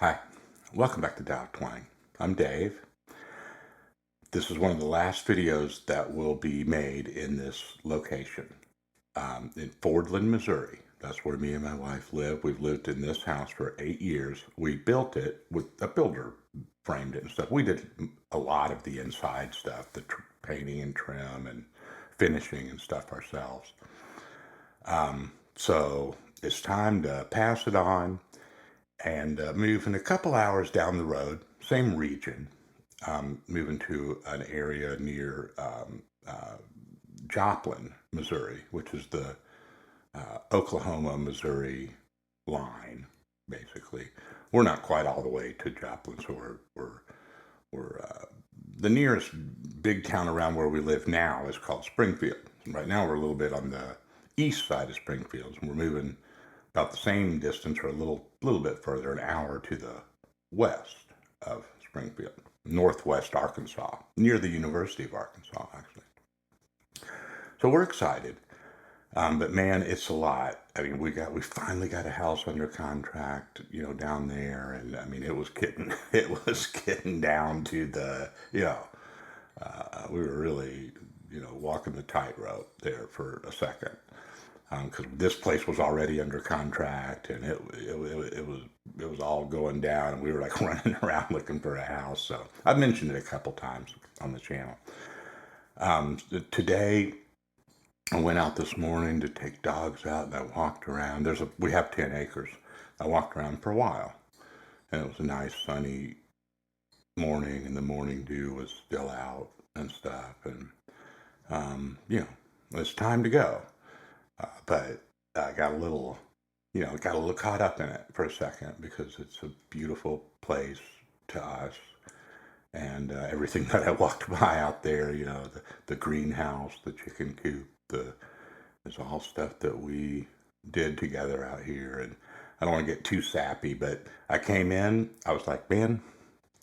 Hi, welcome back to Dow Twang. I'm Dave. This is one of the last videos that will be made in this location in Fordland, Missouri. That's where me and my wife live. We've lived in this house for 8 years. We built it with a builder, framed it and stuff. We did a lot of the inside stuff, the painting and trim and finishing and stuff ourselves. So it's time to pass it on and moving a couple hours down the road, same region, moving to an area near Joplin, Missouri, which is the Oklahoma-Missouri line, basically. We're not quite all the way to Joplin, so we're the nearest big town around where we live now is called Springfield. Right now we're a little bit on the east side of Springfield, and we're moving about the same distance or a little bit further, an hour to the west of Springfield, northwest Arkansas, near the University of Arkansas, actually. So we're excited, but man, it's a lot. I mean, we finally got a house under contract, down there, and I mean, it was getting down to the, we were really, walking the tightrope there for a second. Because this place was already under contract, and it was all going down, and we were like running around looking for a house. So I've mentioned it a couple times on the channel. Today, I went out this morning to take dogs out, and I walked around. We have 10 acres. I walked around for a while, and it was a nice sunny morning, and the morning dew was still out and stuff, and it's time to go. But I got a little caught up in it for a second because it's a beautiful place to us. And everything that I walked by out there, the greenhouse, the chicken coop, it's all stuff that we did together out here. And I don't want to get too sappy, but I came in, I was like, man,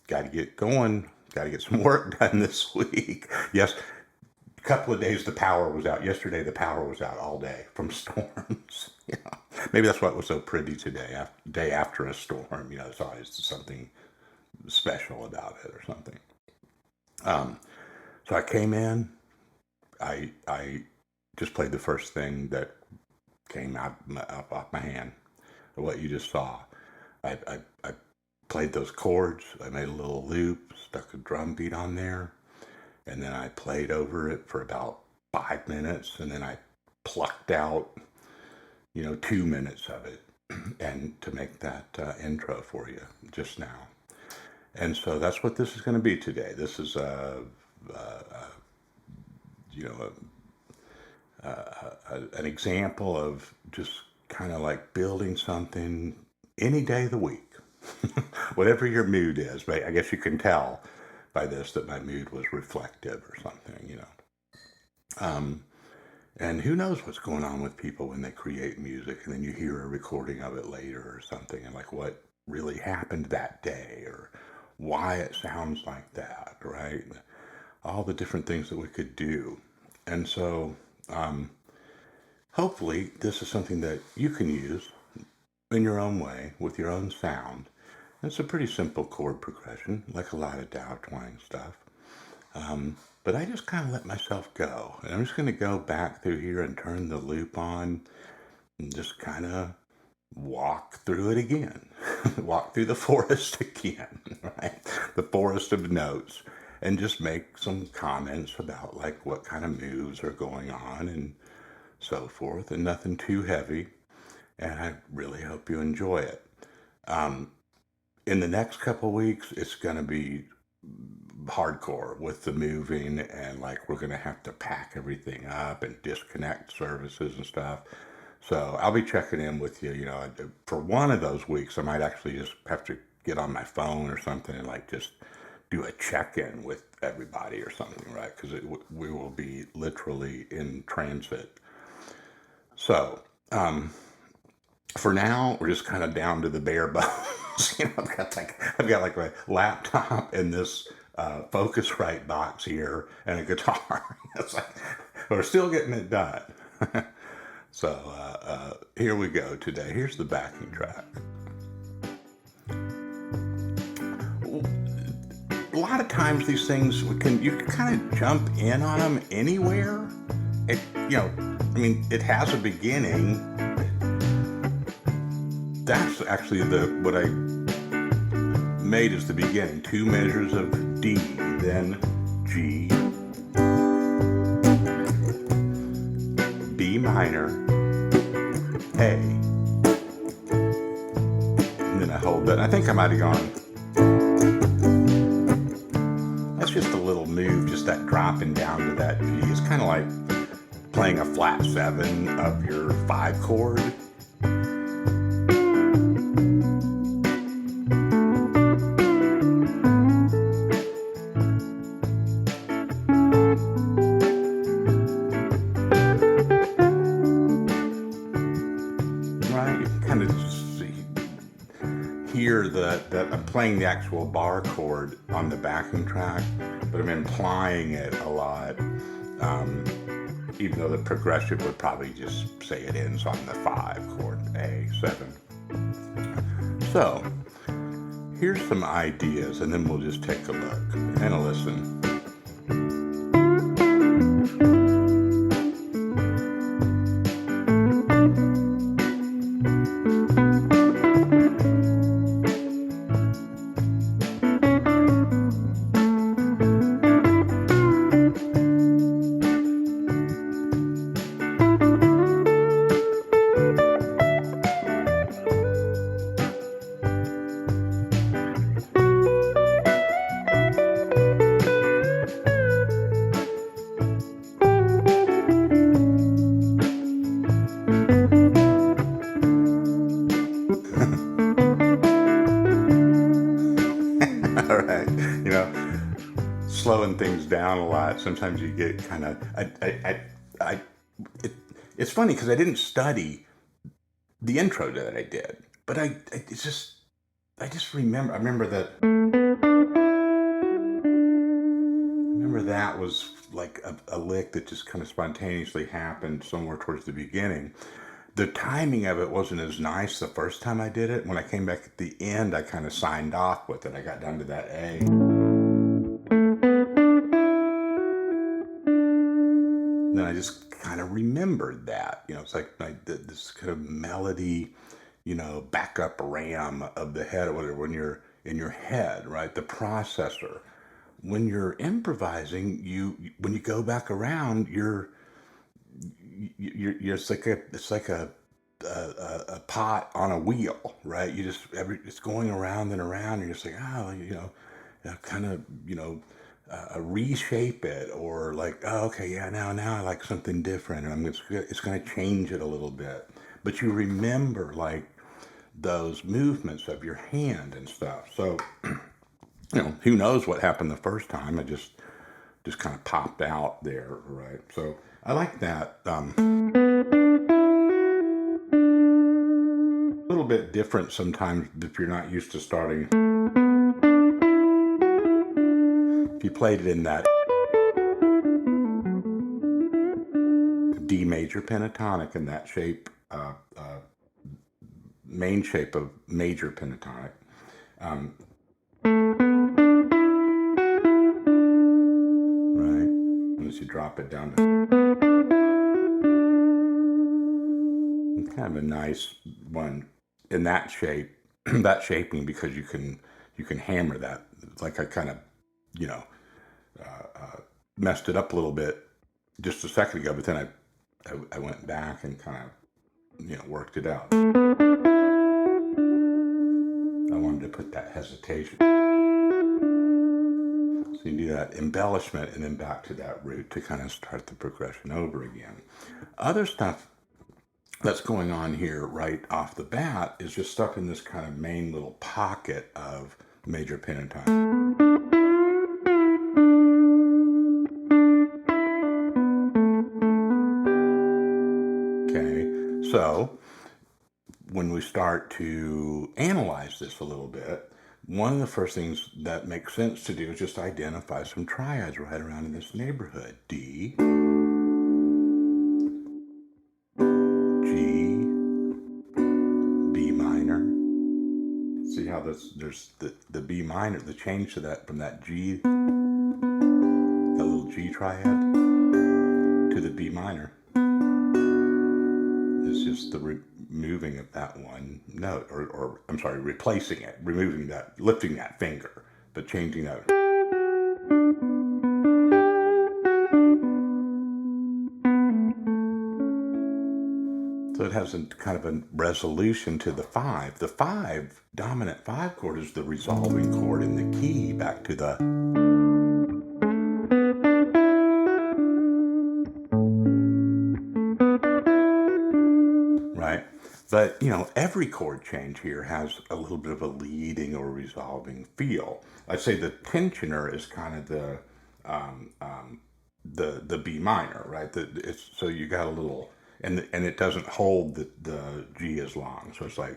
got to get going, got to get some work done this week. Yes. Couple of days the power was out. Yesterday the power was out all day from storms. Maybe that's why it was so pretty today, day after a storm. It's always something special about it or something. So I came in. I just played the first thing that came out off my hand. What you just saw. I played those chords. I made a little loop, stuck a drum beat on there. And then I played over it for about 5 minutes, and then I plucked out, 2 minutes of it, and to make that intro for you just now. And so that's what this is going to be today. This is an example of just kind of like building something any day of the week, whatever your mood is. But I guess you can tell by this that my mood was reflective or something, and who knows what's going on with people when they create music and then you hear a recording of it later or something, and like what really happened that day or why it sounds like that, right? All the different things that we could do. And so hopefully this is something that you can use in your own way with your own sound. It's a pretty simple chord progression, like a lot of Dow Twang stuff. But I just kind of let myself go. And I'm just going to go back through here and turn the loop on and just kind of walk through it again. Walk through the forest again, right? The forest of notes. And just make some comments about like what kind of moves are going on and so forth. And nothing too heavy. And I really hope you enjoy it. In the next couple weeks, it's going to be hardcore with the moving, and like we're going to have to pack everything up and disconnect services and stuff. So I'll be checking in with you, for one of those weeks. I might actually just have to get on my phone or something and like just do a check-in with everybody or something, right? Because we will be literally in transit. So for now, we're just kind of down to the bare bones. I've got like my laptop and this Focusrite box here and a guitar. It's like we're still getting it done. So here we go today. Here's the backing track. a lot of times these things you can kind of jump in on them anywhere. It, I mean, it has a beginning. That's actually what I made as the beginning. 2 measures of D, then G, B minor, A, and then I hold that. I think I might have gone. That's just a little move, just that dropping down to that G. It's kind of like playing a flat 7 of your 5 chord. Right, you can kind of hear that I'm playing the actual bar chord on the backing track, but I'm implying it a lot. Even though the progressive would probably just say it ends on the 5 chord, A7. So, here's some ideas, and then we'll just take a look and a listen. All right, slowing things down a lot. Sometimes you get kind of. It's funny because I didn't study the intro that I did, but I just remember. I remember that was like a lick that just kind of spontaneously happened somewhere towards the beginning. The timing of it wasn't as nice the first time I did it. When I came back at the end, I kind of signed off with it. I got down to that A. Then I just kind of remembered that. It's like this kind of melody, backup RAM of the head or whatever when you're in your head, right? The processor. When you're improvising, when you go back around, you're it's like a pot on a wheel, right? It's going around and around, and you're just like, kind of, reshape it, or like, oh, okay, yeah, now I like something different, and it's going to change it a little bit. But you remember like those movements of your hand and stuff. So, who knows what happened the first time? It just kind of popped out there, right? So I like that. A little bit different sometimes if you're not used to starting. If you played it in that D major pentatonic in that shape, main shape of major pentatonic, right? Unless you drop it down to, it's kind of a nice one in that shape, that shaping, because you can hammer that. It's like I kind of, messed it up a little bit just a second ago, but then I went back and kind of, worked it out. I wanted to put that hesitation. So you do that embellishment and then back to that root to kind of start the progression over again. Other stuff that's going on here right off the bat is just stuck in this kind of main little pocket of major pentatonic. So, when we start to analyze this a little bit, one of the first things that makes sense to do is just identify some triads right around in this neighborhood. D, G, B minor, See how there's the B minor, the change to that from that G, that little G triad to the B minor is just the removing of that one note, or I'm sorry, replacing it, removing that, lifting that finger, but changing that. So it has a kind of a resolution to the 5. The 5, dominant 5 chord is the resolving chord in the key back to the. Right? But, every chord change here has a little bit of a leading or resolving feel. I'd say the tensioner is kind of the B minor, right? So you got a little, and it doesn't hold the G as long. So it's like.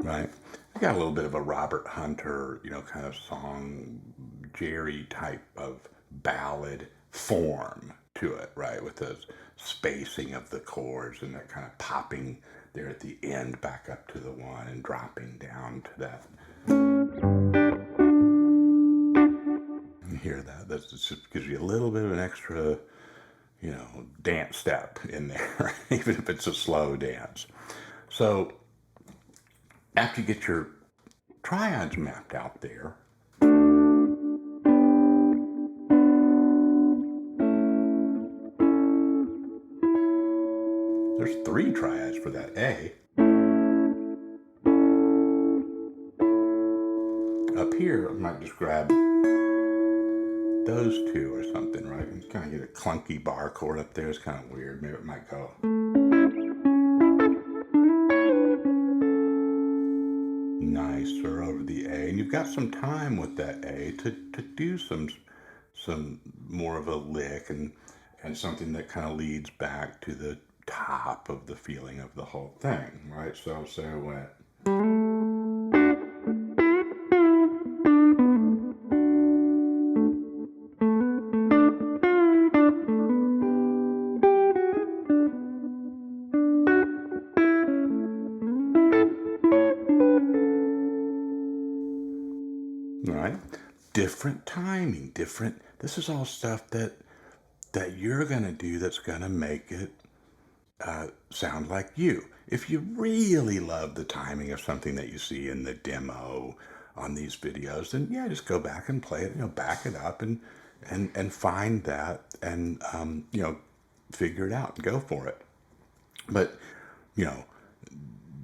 Right. I got a little bit of a Robert Hunter, kind of song, Jerry type of ballad form to it, right? With the spacing of the chords and that kind of popping there at the end back up to the 1 and dropping down to that. You hear that? That just gives you a little bit of an extra, dance step in there, even if it's a slow dance. So after you get your triads mapped out there, there's 3 triads for that A. Up here, I might just grab those 2 or something, right? And kind of get a clunky bar chord up there. It's kind of weird. Maybe it might go. Nicer over the A, and you've got some time with that A to do some more of a lick and something that kind of leads back to the top of the feeling of the whole thing, right? So I went. Right? Different timing, different. This is all stuff that you're gonna do that's gonna make it sound like you. If you really love the timing of something that you see in the demo on these videos, then yeah, just go back and play it. Back it up and find that and figure it out and go for it. But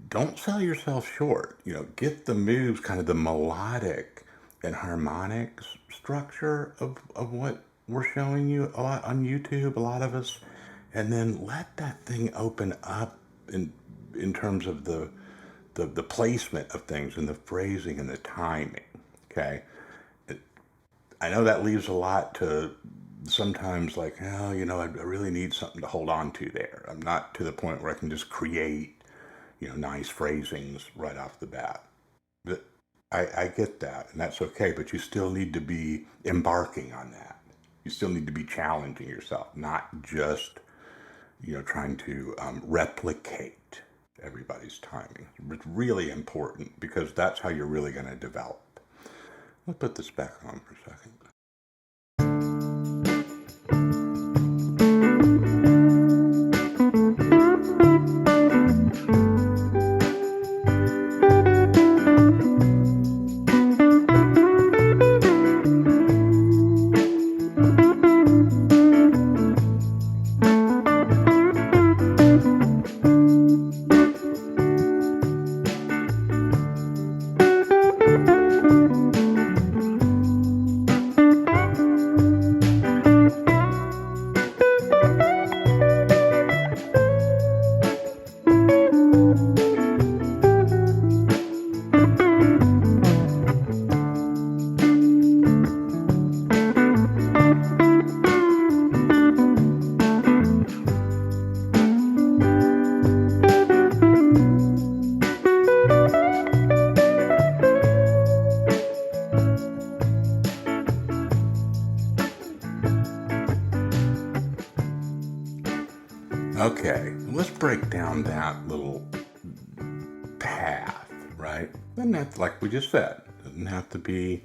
don't sell yourself short. Get the moves, kind of the melodic and harmonic structure of what we're showing you a lot on YouTube, a lot of us, and then let that thing open up in terms of the placement of things and the phrasing and the timing. Okay, I know that leaves a lot to sometimes like, oh, I really need something to hold on to there. I'm not to the point where I can just create nice phrasings right off the bat. But I get that, and that's okay, but you still need to be embarking on that. You still need to be challenging yourself, not just, trying to replicate everybody's timing. It's really important because that's how you're really going to develop. Let's put this back on for a second. Okay, let's break down that little path, right? And that's like we just said, doesn't have to be,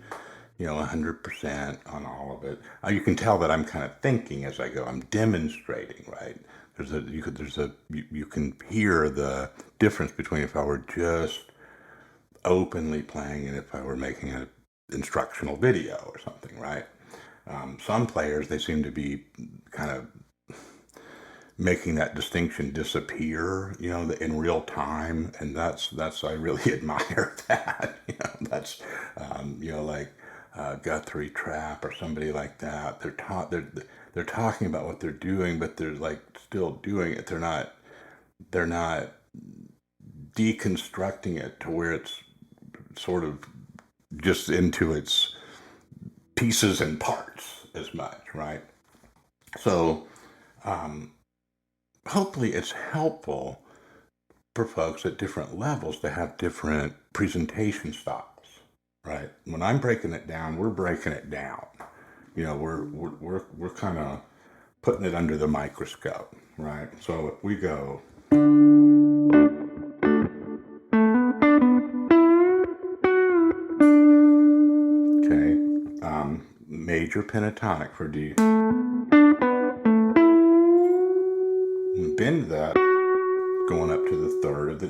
100% on all of it. You can tell that I'm kind of thinking as I go. I'm demonstrating, right? You can hear the difference between if I were just openly playing and if I were making an instructional video or something, right? Some players, they seem to be kind of making that distinction disappear, in real time, and that's I really admire that. That's like Guthrie Trapp or somebody like that. They're talking about what they're doing, but they're like still doing it. They're not deconstructing it to where it's sort of just into its pieces and parts as much, right? So hopefully it's helpful for folks at different levels to have different presentation styles, right? When I'm breaking it down, we're breaking it down. We're kind of putting it under the microscope, right? So if we go, okay, major pentatonic for D. Bend that, going up to the third of the.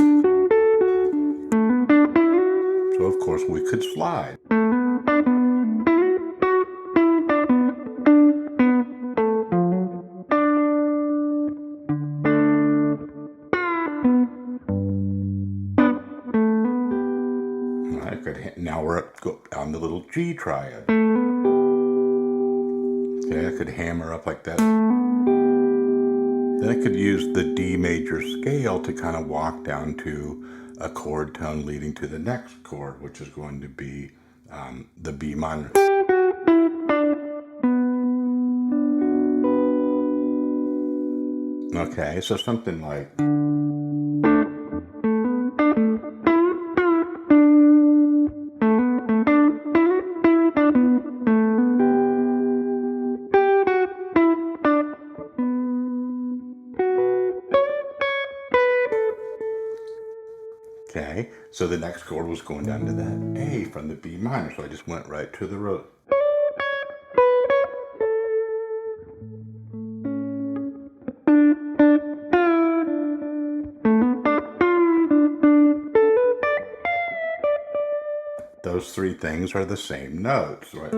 So of course we could slide. Now we're on the little G triad. Okay, I could hammer up like that. Then I could use the D major scale to kind of walk down to a chord tone leading to the next chord, which is going to be the B minor. Okay, so something like. Okay, so the next chord was going down to that A from the B minor, so I just went right to the root. Those three things are the same notes, right?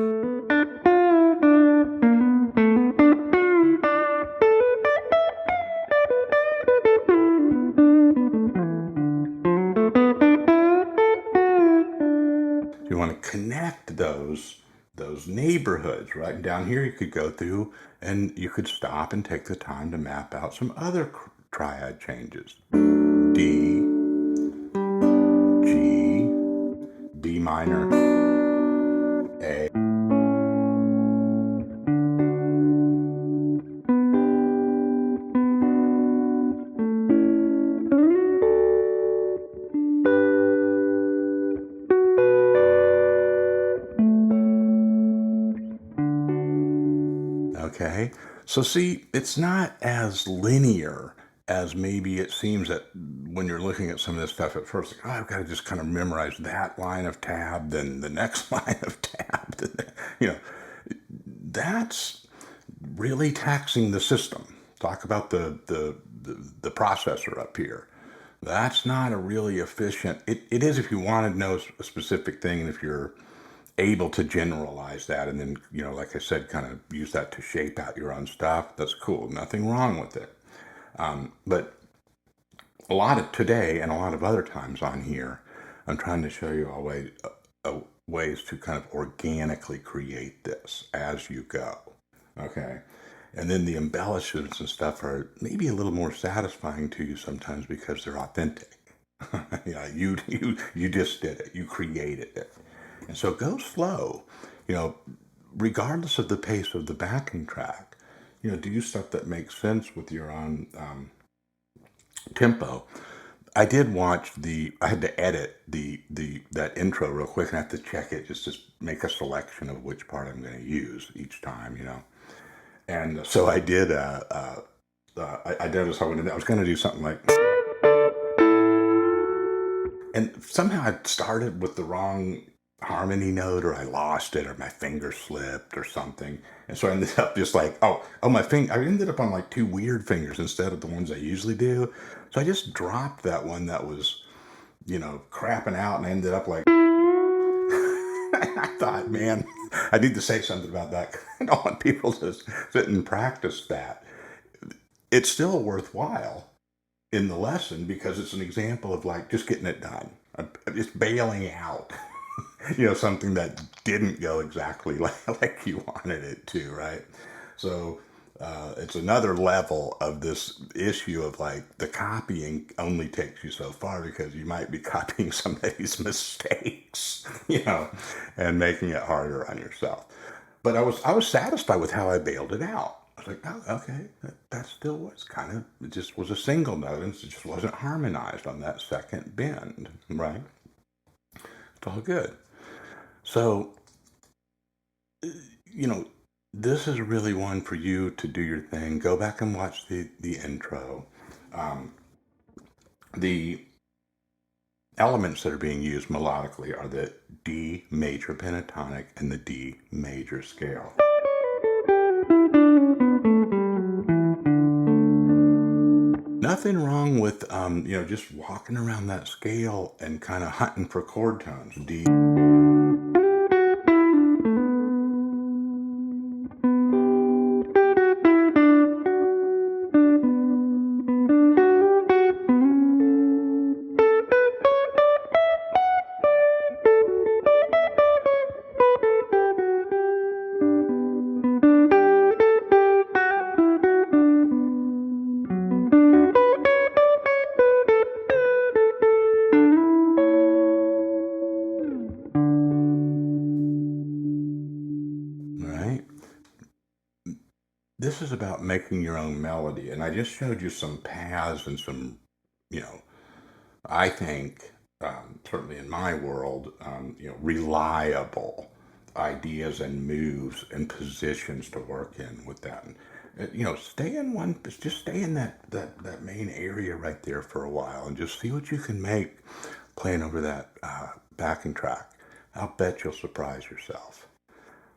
You want to connect those neighborhoods, right? And down here you could go through and you could stop and take the time to map out some other triad changes. D, G, B minor, A. Okay, so see, it's not as linear as maybe it seems that when you're looking at some of this stuff at first, like, oh, I've got to just kind of memorize that line of tab, then the next line of tab. You know, that's really taxing the system. Talk about the processor up here. That's not a really efficient. It is if you want to know a specific thing, and if you're able to generalize that, and then like I said, kind of use that to shape out your own stuff. That's cool. Nothing wrong with it. But a lot of today and a lot of other times on here, I'm trying to show you ways to kind of organically create this as you go. Okay. And then the embellishments and stuff are maybe a little more satisfying to you sometimes because they're authentic. You just did it. You created it. And so go slow, regardless of the pace of the backing track. Do stuff that makes sense with your own tempo. I had to edit that intro real quick, and I have to check it just to make a selection of which part I'm going to use each time, And so I did I noticed I was going to do something like, and somehow I started with the wrong harmony note, or I lost it, or my finger slipped, or something. And so I ended up just like, my finger. I ended up on like two weird fingers instead of the ones I usually do. So I just dropped that one that was, crapping out, and I ended up like, I thought, man, I need to say something about that. I don't want people to sit and practice that. It's still worthwhile in the lesson because it's an example of like just getting it done. Just bailing out, something that didn't go exactly like you wanted it to, right? So it's another level of this issue of like the copying only takes you so far because you might be copying somebody's mistakes, and making it harder on yourself. But I was satisfied with how I bailed it out. I was like, oh, okay, that still was kind of, it just was a single note and it just wasn't harmonized on that second bend, right? It's all good. So, you know, this is really one for you to do your thing. Go back and watch the intro. Um, the elements that are being used melodically are the D major pentatonic and the D major scale. Nothing wrong with just walking around that scale and kind of hunting for chord tones. D. Right? This is about making your own melody, and I just showed you some paths and some, you know, I think, certainly in my world, reliable ideas and moves and positions to work in with that. And, stay in just stay in that main area right there for a while and just see what you can make playing over that backing track. I'll bet you'll surprise yourself.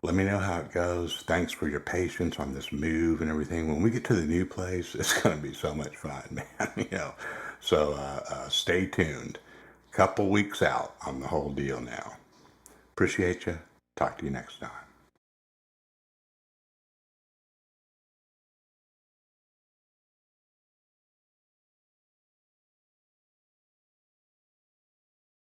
Let me know how it goes. Thanks for your patience on this move and everything. When we get to the new place, it's going to be so much fun, man. So stay tuned. Couple weeks out on the whole deal now. Appreciate you. Talk to you next time.